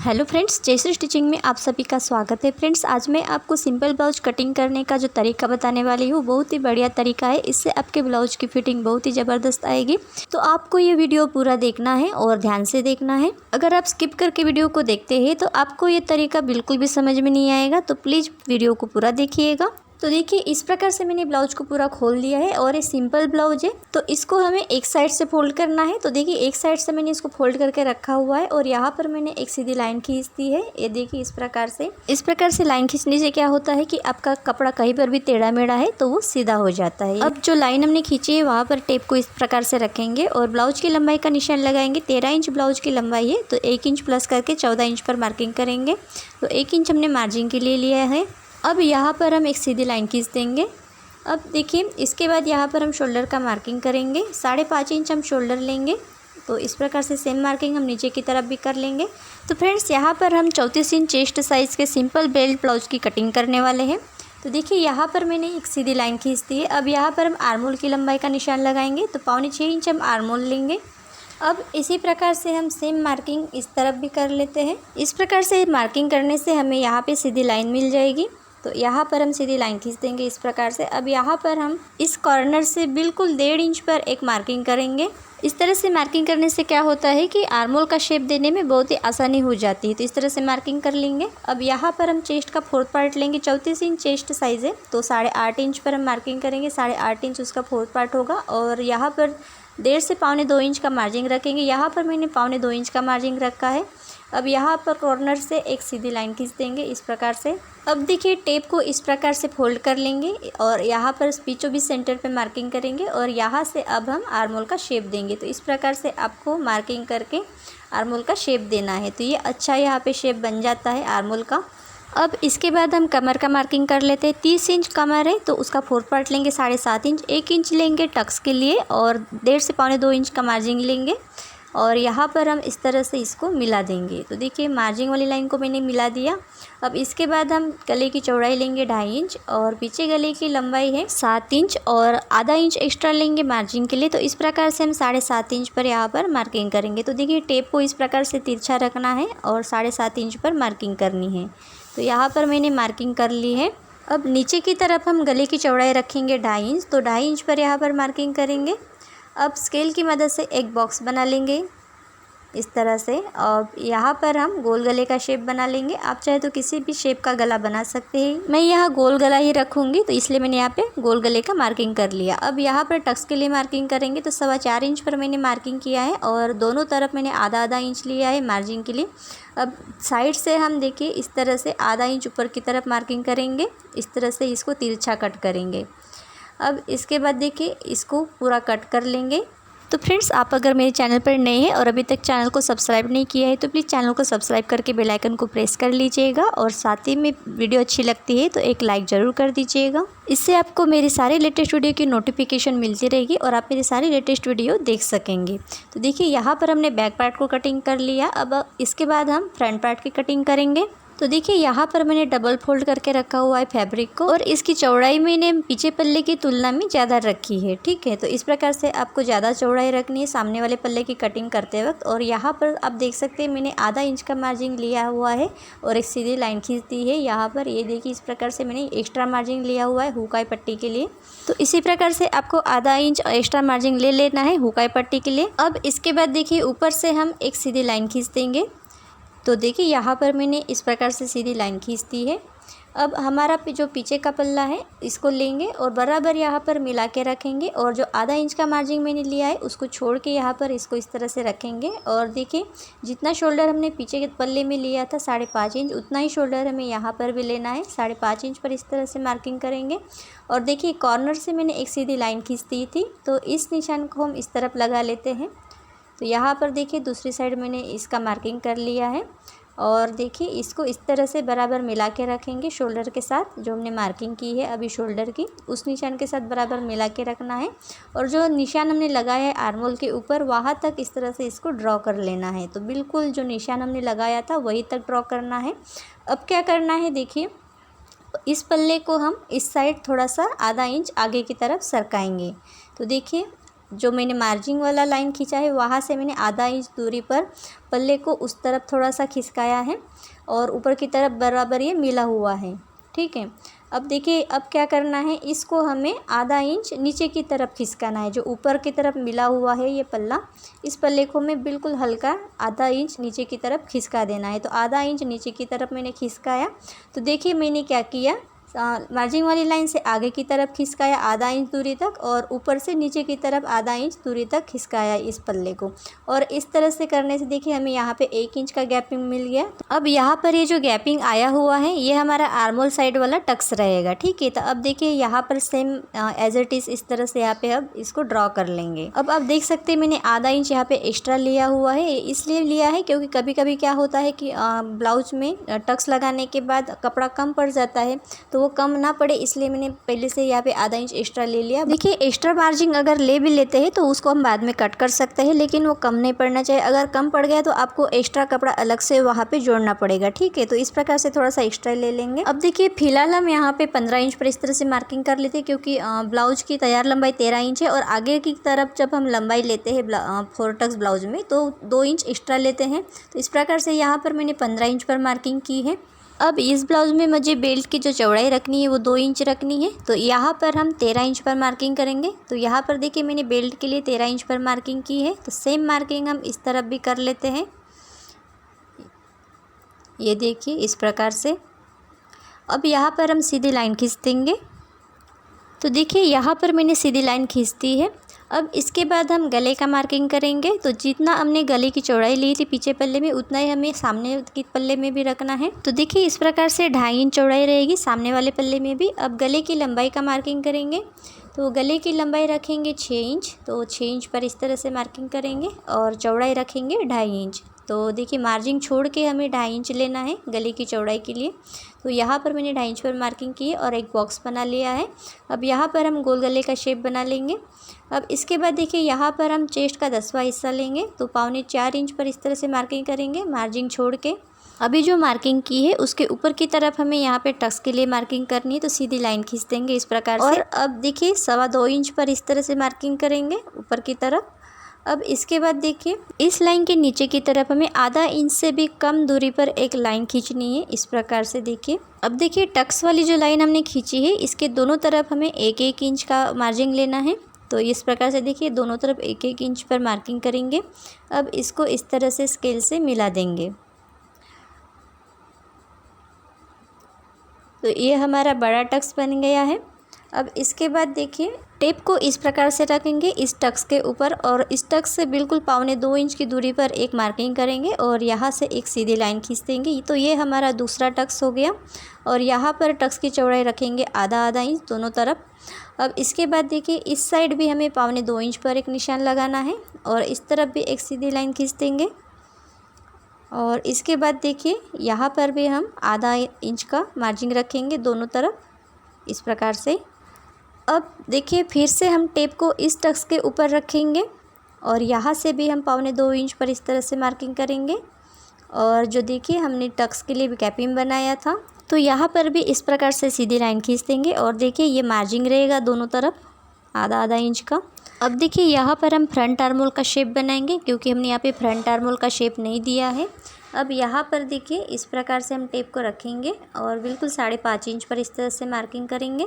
Hello friends, Jayashree stitching में आप सभी का स्वागत है। फ्रेंड्स, आज मैं आपको सिंपल ब्लाउज कटिंग करने का जो तरीका बताने वाली हूँ, बहुत ही बढ़िया तरीका है। इससे आपके ब्लाउज की फिटिंग बहुत ही ज़बरदस्त आएगी। तो आपको ये वीडियो पूरा देखना है और ध्यान से देखना है। अगर आप स्किप करके वीडियो को देखते हैं तो आपको ये तरीका बिल्कुल भी समझ में नहीं आएगा। तो प्लीज़ वीडियो को पूरा देखिएगा। तो देखिए, इस प्रकार से मैंने ब्लाउज को पूरा खोल दिया है और ये सिंपल ब्लाउज है। तो इसको हमें एक साइड से फोल्ड करना है। तो देखिए, एक साइड से मैंने इसको फोल्ड करके रखा हुआ है और यहाँ पर मैंने एक सीधी लाइन खींच दी है। ये देखिए, इस प्रकार से लाइन खींचने से क्या होता है कि आपका कपड़ा कहीं पर भी टेढ़ा मेढ़ा है तो वो सीधा हो जाता है। अब जो लाइन हमने खींची है वहाँ पर टेप को इस प्रकार से रखेंगे और ब्लाउज की लंबाई का निशान लगाएंगे। 13 इंच ब्लाउज की लंबाई है, तो 1 इंच प्लस करके 14 इंच पर मार्किंग करेंगे। तो 1 इंच हमने मार्जिन के लिए लिया है। अब यहाँ पर हम एक सीधी लाइन खींच देंगे। अब देखिए, इसके बाद यहाँ पर हम शोल्डर का मार्किंग करेंगे। 5.5 इंच हम शोल्डर लेंगे। तो इस प्रकार से सेम मार्किंग हम नीचे की तरफ भी कर लेंगे। तो फ्रेंड्स, यहाँ पर हम 34 इंच चेस्ट साइज़ के सिंपल बेल्ट ब्लाउज की कटिंग करने वाले हैं। तो देखिए, यहाँ पर मैंने एक सीधी लाइन खींच दी है। अब यहाँ पर हम आर्मोल की लंबाई का निशान लगाएंगे। तो 5.25 इंच हम आर्मोल लेंगे। अब इसी प्रकार से हम सेम मार्किंग इस तरफ भी कर लेते हैं। इस प्रकार से मार्किंग करने से हमें यहाँ पे सीधी लाइन मिल जाएगी। तो यहाँ पर हम सीधी लाइन खींच देंगे इस प्रकार से। अब यहाँ पर हम इस कॉर्नर से बिल्कुल 1.5 इंच पर एक मार्किंग करेंगे। इस तरह से मार्किंग करने से क्या होता है कि आर्मोल का शेप देने में बहुत ही आसानी हो जाती है। तो इस तरह से मार्किंग कर लेंगे। अब यहाँ पर हम चेस्ट का 4th पार्ट लेंगे। 34 इंच चेस्ट साइज़ है, तो 8.5 इंच पर हम मार्किंग करेंगे। 8.5 इंच उसका 4th पार्ट होगा और यहाँ पर 1.5 से 1.25 इंच का मार्जिंग रखेंगे। यहाँ पर मैंने 1.25 इंच का मार्जिंग रखा है। अब यहाँ पर कॉर्नर से एक सीधी लाइन खींच देंगे इस प्रकार से। अब देखिए, टेप को इस प्रकार से फोल्ड कर लेंगे और यहाँ पर बीचों बीच सेंटर पे मार्किंग करेंगे और यहाँ से अब हम आर्मोल का शेप देंगे। तो इस प्रकार से आपको मार्किंग करके आर्मोल का शेप देना है। तो ये अच्छा यहाँ पे शेप बन जाता है आर्मोल का। अब इसके बाद हम कमर का मार्किंग कर लेते हैं। 30 इंच कमर है, तो उसका 4th पार्ट लेंगे। 7.5 इंच, 1 इंच लेंगे टक्स के लिए और 1.5 से 1.25 इंच का मार्जिंग लेंगे और यहाँ पर हम इस तरह से इसको मिला देंगे। तो देखिए, मार्जिंग वाली लाइन को मैंने मिला दिया। अब इसके बाद हम गले की चौड़ाई लेंगे 2.5 इंच और पीछे गले की लंबाई है 7 इंच और आधा इंच एक्स्ट्रा लेंगे मार्जिंग के लिए। तो इस प्रकार से हम 7.5 इंच पर यहाँ पर मार्किंग करेंगे। तो देखिए, टेप को इस प्रकार से तिरछा रखना है और 7.5 इंच पर मार्किंग करनी है। तो यहाँ पर मैंने मार्किंग कर ली है। अब नीचे की तरफ हम गले की चौड़ाई रखेंगे 2.5 इंच, तो 2.5 इंच पर यहाँ पर मार्किंग करेंगे। अब स्केल की मदद से एक बॉक्स बना लेंगे इस तरह से और यहाँ पर हम गोल गले का शेप बना लेंगे। आप चाहे तो किसी भी शेप का गला बना सकते हैं। मैं यहाँ गोल गला ही रखूँगी, तो इसलिए मैंने यहाँ पे गोल गले का मार्किंग कर लिया। अब यहाँ पर टक्स के लिए मार्किंग करेंगे। तो 4.25 इंच पर मैंने मार्किंग किया है और दोनों तरफ मैंने आधा इंच लिया है मार्जिन के लिए। अब साइड से हम देखिए इस तरह से आधा इंच ऊपर की तरफ मार्किंग करेंगे। इस तरह से इसको तिरछा कट करेंगे। अब इसके बाद देखिए, इसको पूरा कट कर लेंगे। तो फ्रेंड्स, आप अगर मेरे चैनल पर नए हैं और अभी तक चैनल को सब्सक्राइब नहीं किया है तो प्लीज़ चैनल को सब्सक्राइब करके बेल आइकन को प्रेस कर लीजिएगा और साथ ही में वीडियो अच्छी लगती है तो एक लाइक ज़रूर कर दीजिएगा। इससे आपको मेरी सारे लेटेस्ट वीडियो की नोटिफिकेशन मिलती रहेगी और आप मेरी सारी लेटेस्ट वीडियो देख सकेंगे। तो देखिए, यहाँ पर हमने बैक पार्ट को कटिंग कर लिया। अब इसके बाद हम फ्रंट पार्ट की कटिंग करेंगे। तो देखिए, यहाँ पर मैंने डबल फोल्ड करके रखा हुआ है फैब्रिक को और इसकी चौड़ाई मैंने पीछे पल्ले की तुलना में ज़्यादा रखी है। ठीक है, तो इस प्रकार से आपको ज़्यादा चौड़ाई रखनी है सामने वाले पल्ले की कटिंग करते वक्त। और यहाँ पर आप देख सकते हैं मैंने आधा इंच का मार्जिन लिया हुआ है और एक सीधी लाइन खींच दी है। यहाँ पर ये देखिए, इस प्रकार से मैंने एक्स्ट्रा मार्जिन लिया हुआ है हुकाई पट्टी के लिए। तो इसी प्रकार से आपको आधा इंच एक्स्ट्रा मार्जिन ले लेना है हुकाई पट्टी के लिए। अब इसके बाद देखिए, ऊपर से हम एक सीधी लाइन खींच देंगे। तो देखिए, यहाँ पर मैंने इस प्रकार से सीधी लाइन खींच दी है। अब हमारा जो पीछे का पल्ला है इसको लेंगे और बराबर यहाँ पर मिला के रखेंगे और जो आधा इंच का मार्जिन मैंने लिया है उसको छोड़ के यहाँ पर इसको इस तरह से रखेंगे। और देखिए, जितना शोल्डर हमने पीछे के पल्ले में लिया था 5.5 इंच, उतना ही शोल्डर हमें यहाँ पर भी लेना है। 5.5 इंच पर इस तरह से मार्किंग करेंगे। और देखिए, कॉर्नर से मैंने एक सीधी लाइन खींच दी थी, तो इस निशान को हम इस तरफ लगा लेते हैं। तो यहाँ पर देखिए, दूसरी साइड मैंने इसका मार्किंग कर लिया है और देखिए, इसको इस तरह से बराबर मिला के रखेंगे शोल्डर के साथ। जो हमने मार्किंग की है अभी शोल्डर की, उस निशान के साथ बराबर मिला के रखना है और जो निशान हमने लगाया है आर्मोल के ऊपर वहाँ तक इस तरह से इसको ड्रॉ कर लेना है। तो बिल्कुल जो निशान हमने लगाया था वहीं तक ड्रॉ करना है। अब क्या करना है, देखिए, इस पल्ले को हम इस साइड थोड़ा सा आधा इंच आगे की तरफ सरकाएंगे। तो देखिए, जो मैंने मार्जिंग वाला लाइन खींचा है वहाँ से मैंने आधा इंच दूरी पर पल्ले को उस तरफ थोड़ा सा खिसकाया है और ऊपर की तरफ बराबर ये मिला हुआ है। ठीक है, अब देखिए अब क्या करना है, इसको हमें आधा इंच नीचे की तरफ खिसकाना है। जो ऊपर की तरफ मिला हुआ है ये पल्ला, इस पल्ले को हमें बिल्कुल हल्का आधा इंच नीचे की तरफ खिसका देना है। तो आधा इंच नीचे की तरफ मैंने खिसकाया। तो देखिए मैंने क्या किया, मार्जिंग वाली लाइन से आगे की तरफ खिसकाया आधा इंच दूरी तक और ऊपर से नीचे की तरफ आधा इंच दूरी तक खिसकाया इस पल्ले को। और इस तरह से करने से देखिए हमें यहाँ पे 1 इंच का गैपिंग मिल गया। अब यहाँ पर ये जो गैपिंग आया हुआ है ये हमारा आर्मोल साइड वाला टक्स रहेगा। ठीक है, तो अब देखिए यहाँ पर सेम एज इट इज़ इस तरह से यहाँ पे अब इसको ड्रॉ कर लेंगे। अब आप देख सकते हैं मैंने आधा इंच यहाँ पे एक्स्ट्रा लिया हुआ है। इसलिए लिया है क्योंकि कभी कभी क्या होता है कि ब्लाउज में टक्स लगाने के बाद कपड़ा कम पड़ जाता है, तो वो कम ना पड़े इसलिए मैंने पहले से यहाँ पे आधा इंच एक्स्ट्रा ले लिया। देखिए एक्स्ट्रा मार्जिंग अगर ले भी लेते हैं तो उसको हम बाद में कट कर सकते हैं, लेकिन वो कम नहीं पड़ना चाहिए। अगर कम पड़ गया तो आपको एक्स्ट्रा कपड़ा अलग से वहाँ पे जोड़ना पड़ेगा। ठीक है, तो इस प्रकार से थोड़ा सा एक्स्ट्रा ले लेंगे। अब देखिए फिलहाल हम यहाँ पे 15 इंच पर इस तरह से मार्किंग कर लेते हैं क्योंकि ब्लाउज की तैयार लंबाई 13 इंच है और आगे की तरफ जब हम लंबाई लेते हैं 4 टक्स ब्लाउज में तो 2 इंच एक्स्ट्रा लेते हैं। तो इस प्रकार से यहाँ पर मैंने 15 इंच पर मार्किंग की है। अब इस ब्लाउज़ में मुझे बेल्ट की जो चौड़ाई रखनी है वो 2 इंच रखनी है। तो यहाँ पर हम 13 इंच पर मार्किंग करेंगे। तो यहाँ पर देखिए मैंने बेल्ट के लिए 13 इंच पर मार्किंग की है। तो सेम मार्किंग हम इस तरफ भी कर लेते हैं। ये देखिए इस प्रकार से। अब यहाँ पर हम सीधी लाइन खींच देंगे। तो देखिए यहाँ पर मैंने सीधी लाइन खींच दी है। अब इसके बाद हम गले का मार्किंग करेंगे। तो जितना हमने गले की चौड़ाई ली थी पीछे पल्ले में उतना ही हमें सामने के पल्ले में भी रखना है। तो देखिए इस प्रकार से 2.5 इंच चौड़ाई रहेगी सामने वाले पल्ले में भी। अब गले की लंबाई का मार्किंग करेंगे। तो गले की लंबाई रखेंगे 6 इंच। तो 6 इंच पर इस तरह से मार्किंग करेंगे और चौड़ाई रखेंगे 2.5 इंच। तो देखिए मार्जिंग छोड़ के हमें 2.5 इंच लेना है गले की चौड़ाई के लिए। तो यहाँ पर मैंने 2.5 इंच पर मार्किंग की है और एक बॉक्स बना लिया है। अब यहाँ पर हम गोल गले का शेप बना लेंगे। अब इसके बाद देखिए यहाँ पर हम चेस्ट का 10वां हिस्सा लेंगे। तो 3.25 इंच पर इस तरह से मार्किंग करेंगे मार्जिंग छोड़ के। अभी जो मार्किंग की है उसके ऊपर की तरफ हमें यहाँ पे टक्स के लिए मार्किंग करनी है। तो सीधी लाइन खींच देंगे इस प्रकार से। और अब देखिए 2.25 इंच पर इस तरह से मार्किंग करेंगे ऊपर की तरफ। अब इसके बाद देखिए इस लाइन के नीचे की तरफ हमें आधा इंच से भी कम दूरी पर एक लाइन खींचनी है इस प्रकार से। देखिए अब देखिए टक्स वाली जो लाइन हमने खींची है इसके दोनों तरफ हमें 1-1 इंच का मार्जिंग लेना है। तो इस प्रकार से देखिए दोनों तरफ 1-1 इंच पर मार्किंग करेंगे। अब इसको इस तरह से स्केल से मिला देंगे। तो ये हमारा बड़ा टक्स बन गया है। अब इसके बाद देखिए टेप को इस प्रकार से रखेंगे इस टक्स के ऊपर और इस टक्स से बिल्कुल 1.25 इंच की दूरी पर एक मार्किंग करेंगे और यहाँ से एक सीधी लाइन खींच देंगे। तो ये हमारा दूसरा टक्स हो गया। और यहाँ पर टक्स की चौड़ाई रखेंगे आधा इंच दोनों तरफ। अब इसके बाद देखिए इस साइड भी हमें 2.25 इंच पर एक निशान लगाना है और इस तरफ भी एक सीधी लाइन खींच देंगे। और इसके बाद देखिए यहाँ पर भी हम आधा इंच का मार्जिंग रखेंगे दोनों तरफ इस प्रकार से। अब देखिए फिर से हम टेप को इस टक्स के ऊपर रखेंगे और यहाँ से भी हम 2.25 इंच पर इस तरह से मार्किंग करेंगे। और जो देखिए हमने टक्स के लिए भी कैपिंग बनाया था तो यहाँ पर भी इस प्रकार से सीधी लाइन खींच देंगे। और देखिए ये मार्जिंग रहेगा दोनों तरफ आधा इंच का। अब देखिए यहाँ पर हम फ्रंट आर्मोल का शेप बनाएंगे क्योंकि हमने यहाँ पे फ्रंट आर्मोल का शेप नहीं दिया है। अब यहाँ पर देखिए इस प्रकार से हम टेप को रखेंगे और बिल्कुल 5.5 इंच पर इस तरह से मार्किंग करेंगे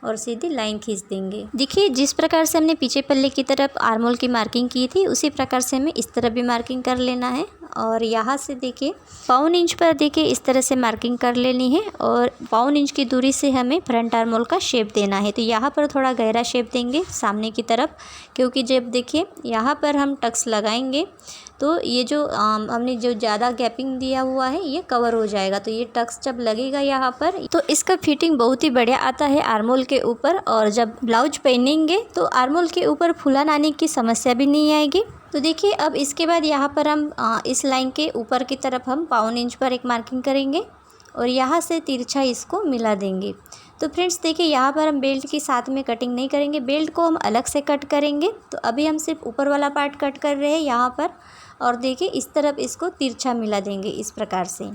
और सीधी लाइन खींच देंगे। देखिए जिस प्रकार से हमने पीछे पल्ले की तरफ आर्मोल की मार्किंग की थी उसी प्रकार से हमें इस तरफ भी मार्किंग कर लेना है। और यहाँ से देखिए 1.25 इंच पर देखिए इस तरह से मार्किंग कर लेनी है और 1.25 इंच की दूरी से हमें फ्रंट आर्मोल का शेप देना है। तो यहाँ पर थोड़ा गहरा शेप देंगे सामने की तरफ क्योंकि जब देखिए यहाँ पर हम टक्स लगाएंगे तो ये जो हमने जो ज़्यादा गैपिंग दिया हुआ है ये कवर हो जाएगा। तो ये टक्स जब लगेगा यहाँ पर तो इसका फिटिंग बहुत ही बढ़िया आता है आर्मोल के ऊपर। और जब ब्लाउज पहनेंगे तो आर्मोल के ऊपर फुलान आने की समस्या भी नहीं आएगी। तो देखिए अब इसके बाद यहाँ पर हम इस लाइन के ऊपर की तरफ हम 1.25 इंच पर एक मार्किंग करेंगे और यहाँ से तिरछा इसको मिला देंगे। तो फ्रेंड्स देखिए यहाँ पर हम बेल्ट के साथ में कटिंग नहीं करेंगे, बेल्ट को हम अलग से कट करेंगे। तो अभी हम सिर्फ ऊपर वाला पार्ट कट कर रहे हैं यहाँ पर। और देखिए इस तरफ इसको तिरछा मिला देंगे इस प्रकार से।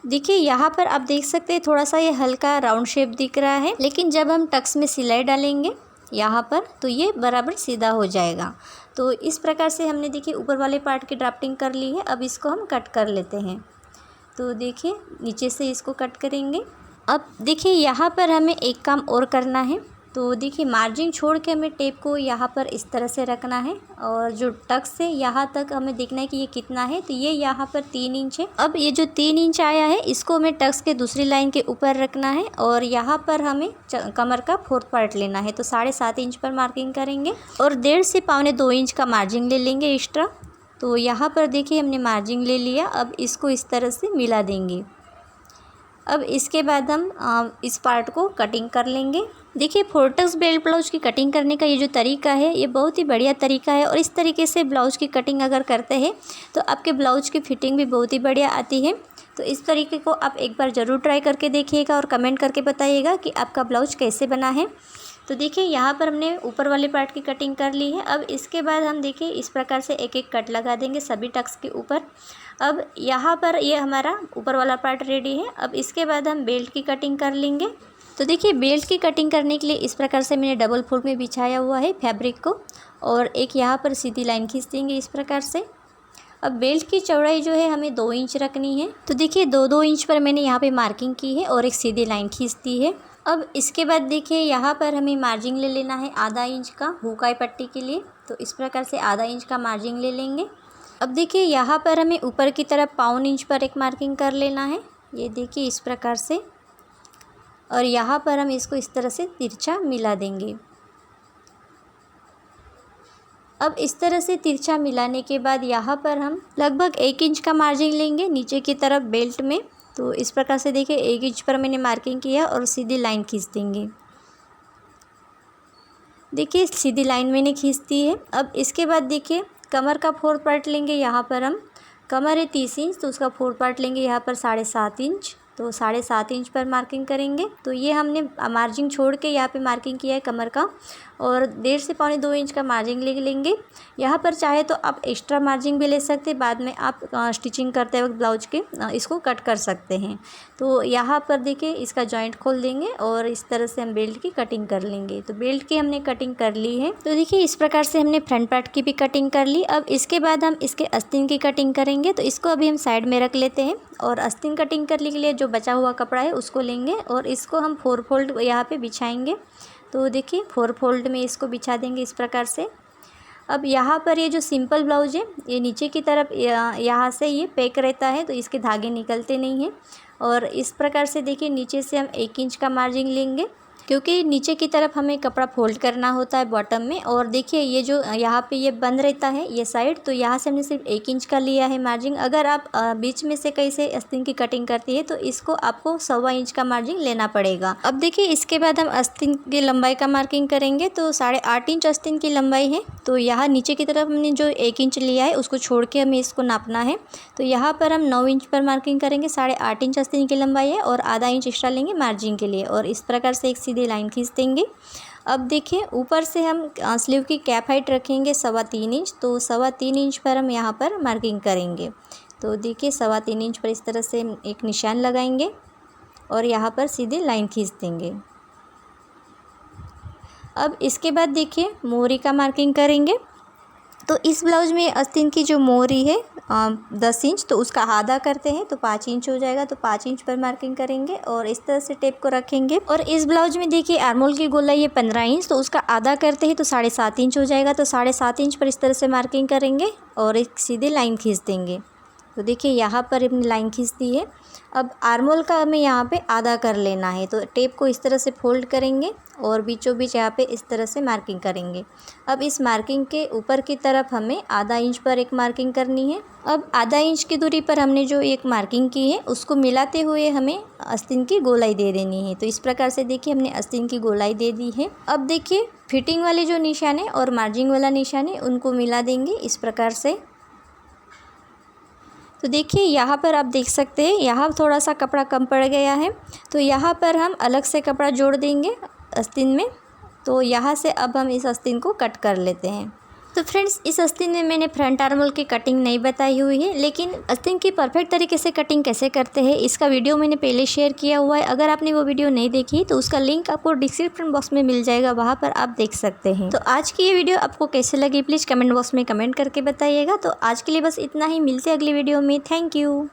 देखिए यहाँ पर आप देख सकते हैं थोड़ा सा ये हल्का राउंड शेप दिख रहा है, लेकिन जब हम टक्स में सिलाई डालेंगे यहाँ पर, तो ये बराबर सीधा हो जाएगा। तो इस प्रकार से हमने देखिए ऊपर वाले पार्ट की ड्राफ्टिंग कर ली है। अब इसको हम कट कर लेते हैं। तो देखिए नीचे से इसको कट करेंगे। अब देखिए यहाँ पर हमें एक काम और करना है। तो देखिए मार्जिन छोड़ के हमें टेप को यहाँ पर इस तरह से रखना है और जो टक्स से यहाँ तक हमें देखना है कि ये कितना है। तो ये यहाँ पर 3 इंच है। अब ये जो 3 इंच आया है इसको हमें टक्स के दूसरी लाइन के ऊपर रखना है और यहाँ पर हमें कमर का 4th पार्ट लेना है। तो 7.5 इंच पर मार्किंग करेंगे और 1.5 से 1.25 इंच का मार्जिन ले लेंगे एक्स्ट्रा। तो यहाँ पर देखिए हमने मार्जिन ले लिया। अब इसको इस तरह से मिला देंगे। अब इसके बाद हम इस पार्ट को कटिंग कर लेंगे। देखिए 4 टक्स बेल्ट ब्लाउज की कटिंग करने का ये जो तरीका है ये बहुत ही बढ़िया तरीका है और इस तरीके से ब्लाउज की कटिंग अगर करते हैं तो आपके ब्लाउज की फिटिंग भी बहुत ही बढ़िया आती है। तो इस तरीके को आप एक बार ज़रूर ट्राई करके देखिएगा और कमेंट करके बताइएगा कि आपका ब्लाउज कैसे बना है। तो देखिए यहाँ पर हमने ऊपर वाले पार्ट की कटिंग कर ली है। अब इसके बाद हम देखिए इस प्रकार से एक एक कट लगा देंगे सभी टक्स के ऊपर। अब यहाँ पर ये हमारा ऊपर वाला पार्ट रेडी है। अब इसके बाद हम बेल्ट की कटिंग कर लेंगे। तो देखिए बेल्ट की कटिंग करने के लिए इस प्रकार से मैंने डबल फोल्ड में बिछाया हुआ है फैब्रिक को और एक यहाँ पर सीधी लाइन खींच देंगे इस प्रकार से। अब बेल्ट की चौड़ाई जो है हमें 2 इंच रखनी है। तो देखिए 2-2 इंच पर मैंने यहाँ पे मार्किंग की है और एक सीधी लाइन खींच दी है। अब इसके बाद देखिए यहाँ पर हमें मार्जिन ले लेना है आधा इंच का हुकाई पट्टी के लिए। तो इस प्रकार से आधा इंच का मार्जिन ले लेंगे। अब देखिए यहाँ पर हमें ऊपर की तरफ 1.25 इंच पर एक मार्किंग कर लेना है। ये देखिए इस प्रकार से और यहाँ पर हम इसको इस तरह से तिरछा मिला देंगे। अब इस तरह से तिरछा मिलाने के बाद यहाँ पर हम लगभग 1 इंच का मार्जिन लेंगे नीचे की तरफ बेल्ट में। तो इस प्रकार से देखिए 1 इंच पर मैंने मार्किंग किया और सीधी लाइन खींच देंगे। देखिए सीधी लाइन मैंने खींच दी है। अब इसके बाद देखिए कमर का 4th पार्ट लेंगे। यहाँ पर हम कमर है 30 इंच तो उसका 4th पार्ट लेंगे यहाँ पर 7.5 इंच। तो 7.5 इंच पर मार्किंग करेंगे। तो ये हमने मार्जिन छोड़ के यहाँ पे मार्किंग किया है कमर का और 1.5 से 1.25 इंच का मार्जिन ले लेंगे। यहाँ पर चाहे तो आप एक्स्ट्रा मार्जिन भी ले सकते हैं। बाद में आप स्टिचिंग करते वक्त ब्लाउज के इसको कट कर सकते हैं। तो यहाँ पर देखिए इसका जॉइंट खोल देंगे और इस तरह से हम बेल्ट की कटिंग कर लेंगे। तो बेल्ट की हमने कटिंग कर ली है। तो देखिए इस प्रकार से हमने फ्रंट पार्ट की भी कटिंग कर ली। अब इसके बाद हम इसके आस्तीन की कटिंग करेंगे। तो इसको अभी हम साइड में रख लेते हैं और आस्तीन कटिंग करने के लिए जो बचा हुआ कपड़ा है उसको लेंगे और इसको हम 4 फोल्ड यहाँ पे बिछाएंगे। तो देखिए 4 फोल्ड में इसको बिछा देंगे इस प्रकार से। अब यहाँ पर ये जो सिंपल ब्लाउज है ये नीचे की तरफ यहाँ से ये पैक रहता है तो इसके धागे निकलते नहीं हैं। और इस प्रकार से देखिए नीचे से हम 1 इंच का मार्जिन लेंगे क्योंकि नीचे की तरफ हमें कपड़ा फोल्ड करना होता है बॉटम में। और देखिए ये जो यहाँ पे ये बंद रहता है ये साइड, तो यहाँ से हमने सिर्फ 1 इंच का लिया है मार्जिन। अगर आप बीच में से कहीं से आस्तीन की कटिंग करती है तो इसको आपको 1.25 इंच का मार्जिन लेना पड़ेगा। अब देखिए इसके बाद हम आस्तीन की लंबाई का मार्किंग करेंगे। तो 8.5 इंच आस्तीन की लंबाई है। तो यहाँ नीचे की तरफ हमने जो 1 इंच लिया है उसको छोड़ के हमें इसको नापना है। तो यहाँ पर हम 9 इंच पर मार्किंग करेंगे। 8.5 इंच आस्तीन की लंबाई है और आधा इंच एक्स्ट्रा लेंगे मार्जिन के लिए और इस प्रकार से एक सीधी लाइन खींच देंगे। अब देखिए ऊपर से हम स्लीव की कैप हाइट रखेंगे 3.25 इंच। तो 3.25 इंच पर हम यहाँ पर मार्किंग करेंगे। तो देखिए 3.25 इंच पर इस तरह से एक निशान लगाएंगे और यहाँ पर सीधी लाइन खींच देंगे। अब इसके बाद देखिए मोहरी का मार्किंग करेंगे। तो इस ब्लाउज में आस्तीन की जो मोहरी है 10 इंच, तो उसका आधा करते हैं तो 5 इंच हो जाएगा। तो 5 इंच पर मार्किंग करेंगे और इस तरह से टेप को रखेंगे। और इस ब्लाउज में देखिए आर्मोल की गोलाई है 15 इंच, तो उसका आधा करते हैं तो 7.5 इंच हो जाएगा। तो 7.5 इंच पर इस तरह से मार्किंग करेंगे और एक सीधी लाइन खींच देंगे। तो देखिए यहाँ पर अपनी लाइन खींच दी है। अब आर्मोल का हमें यहाँ पे आधा कर लेना है। तो टेप को इस तरह से फोल्ड करेंगे और बीचों बीच यहाँ पे इस तरह से मार्किंग करेंगे। अब इस मार्किंग के ऊपर की तरफ हमें आधा इंच पर एक मार्किंग करनी है। अब आधा इंच की दूरी पर हमने जो एक मार्किंग की है उसको मिलाते हुए हमें आस्तीन की गोलाई दे देनी है। तो इस प्रकार से देखिए हमने आस्तीन की गोलाई दे दी है। अब देखिए फिटिंग वाले जो निशान है और मार्जिंग वाला निशान है उनको मिला देंगे इस प्रकार से। तो देखिए यहाँ पर आप देख सकते हैं यहाँ थोड़ा सा कपड़ा कम पड़ गया है। तो यहाँ पर हम अलग से कपड़ा जोड़ देंगे आस्तीन में। तो यहाँ से अब हम इस आस्तीन को कट कर लेते हैं। तो फ्रेंड्स, इस आस्तीन में मैंने फ्रंट आर्म होल की कटिंग नहीं बताई हुई है, लेकिन आस्तीन की परफेक्ट तरीके से कटिंग कैसे करते हैं इसका वीडियो मैंने पहले शेयर किया हुआ है। अगर आपने वो वीडियो नहीं देखी तो उसका लिंक आपको डिस्क्रिप्शन बॉक्स में मिल जाएगा, वहाँ पर आप देख सकते हैं। तो आज की ये वीडियो आपको कैसे लगी प्लीज़ कमेंट बॉक्स में कमेंट करके बताइएगा। तो आज के लिए बस इतना ही, मिलते हैं अगली वीडियो में। Thank you.